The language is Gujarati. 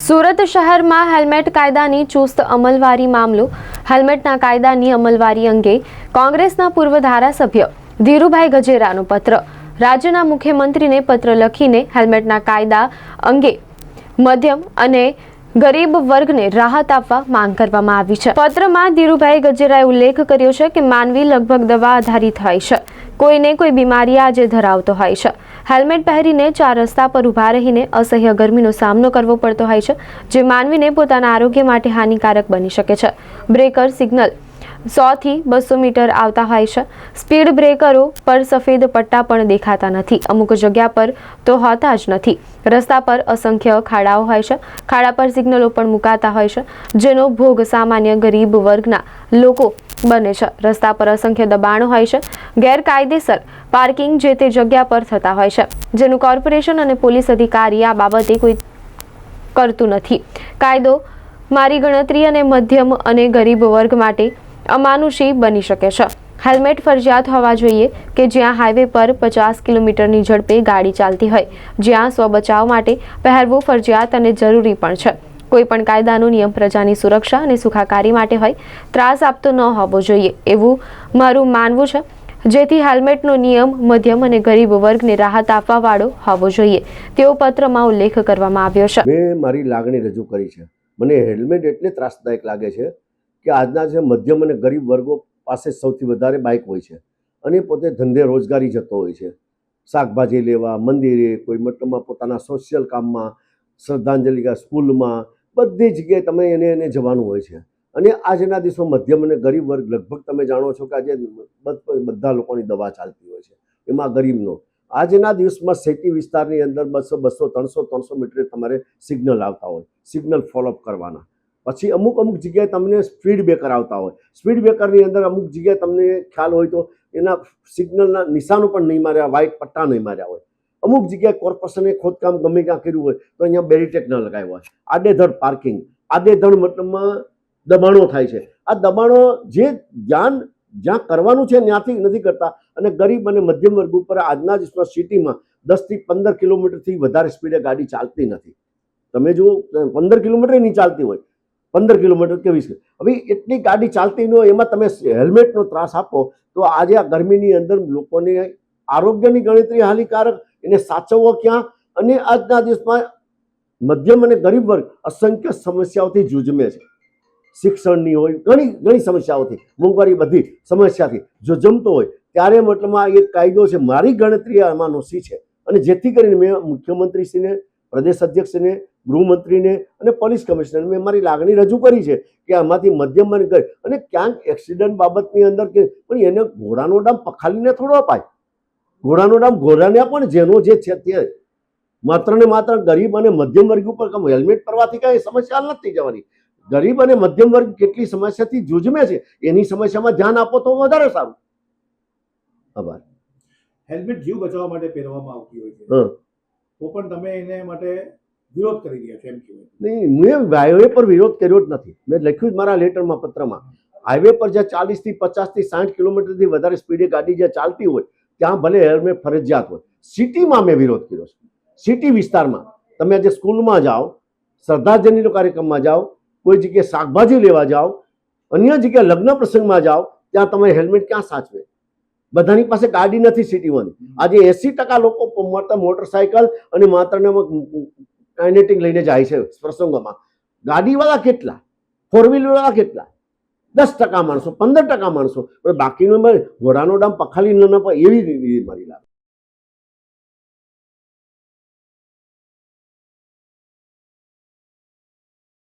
સુરત શહેરમાં હેલ્મેટ કાયદાની ચુસ્ત અમલવારી મામલો હેલ્મેટના કાયદાની અમલવારી અંગે કોંગ્રેસના પૂર્વ ધારાસભ્ય ધીરુભાઈ ગજેરાનો પત્ર રાજ્યના મુખ્યમંત્રીને પત્ર લખીને હેલ્મેટના કાયદા અંગે મધ્યમ અને ગરીબ વર્ગને રાહત આપવા માંગ કરવામાં આવી છે। પત્રમાં ધીરુભાઈ ગજેરાએ ઉલ્લેખ કર્યો છે કે માનવી લગભગ દવા આધારિત હોય છે, કોઈને કોઈ બીમારી આજે ધરાવતો હોય છે। હેલ્મેટ પહેરીને ચાર રસ્તા પર ઊભા રહીને અસહ્ય ગરમીનો સામનો કરવો પડતો હોય છે, જે માનવીને પોતાના આરોગ્ય માટે હાનિકારક બની શકે છે। બ્રેકર સિગ્નલ 100 થી 200 મીટર આવતા હોય છે। સ્પીડ બ્રેકરો પર સફેદ પટ્ટા પણ દેખાતા નથી, અમુક જગ્યા પર તો હોતા જ નથી। રસ્તા પર અસંખ્ય ખાડાઓ હોય છે, ખાડા પર સિગ્નલો પણ મુકાતા હોય છે, જેનો ભોગ સામાન્ય ગરીબ વર્ગના લોકો બને છે। રસ્તા પર અસંખ્ય દબાણો હોય છે, ગેરકાયદેસર પાર્કિંગ જે તે જગ્યા પર થતા હોય છે, જેનું કોર્પોરેશન અને પોલીસ અધિકારી આ બાબતે કોઈ કરતું નથી। કાયદો મારી ગણતરી અને મધ્યમ અને ગરીબ વર્ગ માટે અમાનુષી બની શકે છે। હેલ્મેટ ફરજિયાત હોવા જોઈએ કે જ્યાં હાઈવે પર 50 કિલોમીટરની ઝડપે ગાડી ચાલતી હોય, જ્યાં સ્વ બચાવ માટે પહેરવું ફરજિયાત અને જરૂરી પણ છે। કોઈ પણ કાયદાનો નિયમ પ્રજાની સુરક્ષા અને સુખાકારી માટે હોય, ત્રાસ આપતો ન હોવો જોઈએ એવું મારું માનવું છે, જેથી હેલ્મેટનો નિયમ મધ્યમ અને ગરીબ વર્ગને રાહત આપવા વાળો હોવો જોઈએ તેવો પત્રમાં ઉલ્લેખ કરવામાં આવ્યો છે। મેં મારી લાગણી રજૂ કરી છે। મને હેલ્મેટ એટલે ત્રાસદાયક લાગે છે કે આજના જે મધ્યમ અને ગરીબ વર્ગો પાસે સૌથી વધારે બાઇક હોય છે અને પોતે ધંધે રોજગારી જતો હોય છે, શાકભાજી લેવા, મંદિરે, કોઈ મતલબમાં પોતાના સોશિયલ કામમાં, શ્રદ્ધાંજલિ સ્કૂલમાં, બધી જગ્યાએ તમે એને જવાનું હોય છે। અને આજના દિવસમાં મધ્યમ અને ગરીબ વર્ગ લગભગ તમે જાણો છો કે આજે બધા લોકોની દવા ચાલતી હોય છે, એમાં ગરીબનો આજના દિવસમાં સિટી વિસ્તારની અંદર 200, 200, 300 મીટરે તમારે સિગ્નલ આવતા હોય, સિગ્નલ ફોલોઅપ કરવાના। પછી અમુક જગ્યાએ તમને સ્પીડ બ્રેકર આવતા હોય, સ્પીડ બ્રેકરની અંદર અમુક જગ્યાએ તમને ખ્યાલ હોય તો એના સિગ્નલના નિશાનો પણ નહીં માર્યા, વ્હાઇટ પટ્ટા નહીં માર્યા હોય। અમુક જગ્યાએ કોર્પોરેશને ખોદકામ ગમે ત્યાં કર્યું હોય તો અહીંયા બેરીટેક ન લગાવ્યા હોય। આડેધડ પાર્કિંગ, આડેધડ મતલબમાં દબાણો થાય છે। આ દબાણો જે જ્યાં કરવાનું છે ત્યાંથી નથી કરતા અને ગરીબ અને મધ્યમ વર્ગ ઉપર આજના દિવસમાં સિટીમાં 10 થી 15 કિલોમીટરથી વધારે સ્પીડે ગાડી ચાલતી નથી। તમે જુઓ 15 કિલોમીટર નહીં ચાલતી હોય, 15 કિલોમીટર કે 20, હવે એટલી ગાડી ચાલતી ન હોય, એમાં તમે હેલ્મેટનો ત્રાસ આપો તો આજે આ ગરમીની અંદર લોકોને આરોગ્યની ગણતરી હાનિકારક, એને સાચવવો ક્યાં? અને આજના દિવસમાં મધ્યમ અને ગરીબ વર્ગ અસંખ્ય સમસ્યાઓથી જૂઝમે છે। શિક્ષણની હોય, ઘણી સમસ્યાઓથી, મોંઘવારી, બધી સમસ્યાથી જૂઝમતો હોય ત્યારે મતલબમાં એક કાયદો છે, મારી ગણતરી આમાં નોશી છે। અને જેથી કરીને મેં મુખ્યમંત્રીશ્રીને, પ્રદેશ અધ્યક્ષને, ગૃહમંત્રીને અને પોલીસ કમિશનરને મેં મારી લાગણી રજૂ કરી છે કે આમાંથી મધ્યમ અને ક્યાંક એક્સિડન્ટ બાબતની અંદર કે પણ એને ઘોડાનો ડામ પખાલીને થોડો અપાય। ઘોડાનો ડામ ઘોડાને આપો ને, જેનો જે છે તે। માત્ર ને માત્ર ગરીબ અને મધ્યમ વર્ગ ઉપર હેલ્મેટ પરવાથી કાંઈ સમસ્યા નથી જવાની। ગરીબ અને મધ્યમ વર્ગ કેટલી સમસ્યાથી જૂઝમે છે એની સમસ્યામાં ધ્યાન આપો તો વધારે સારું। આભાર। હેલ્મેટ જીવ બચાવવા માટે પહેરવામાં આવતી હોય છે, તો પણ તમે એને માટે વિરોધ કરી રહ્યા છો એમ કહેવાય? નહીં, મેં હાઈવે પર વિરોધ કર્યો જ નથી। મેં લખ્યું જ મારા લેટરમાં, પત્રમાં, હાઈવે પર જ્યાં 40 થી 50 થી 60 કિલોમીટરથી વધારે સ્પીડે ગાડી જ્યાં ચાલતી હોય ત્યાં ભલે હેલ્મેટ ફરજિયાત હોય। સિટીમાં મેં વિરોધ કર્યો છે। સિટી વિસ્તારમાં તમે આજે સ્કૂલમાં જાઓ, શ્રદ્ધાંજલિનો કાર્યક્રમમાં જાઓ, કોઈ જગ્યાએ શાકભાજી લેવા જાઓ, અન્ય જગ્યાએ લગ્ન પ્રસંગમાં જાઓ, ત્યાં તમે હેલ્મેટ ક્યાં સાચવે? બધાની પાસે ગાડી નથી સિટીમાં। આજે 80% લોકો મોટરસાયકલ અને માત્ર કાઇનેટિક લઈને જાય છે પ્રસંગોમાં। ગાડીવાળા કેટલા? 4 વ્હીલરવાળા કેટલા? 10% માણસો, 15% માણસો, બાકીનો ઘોડાનો ડામ પખાલી ન એવી મારી લાગે।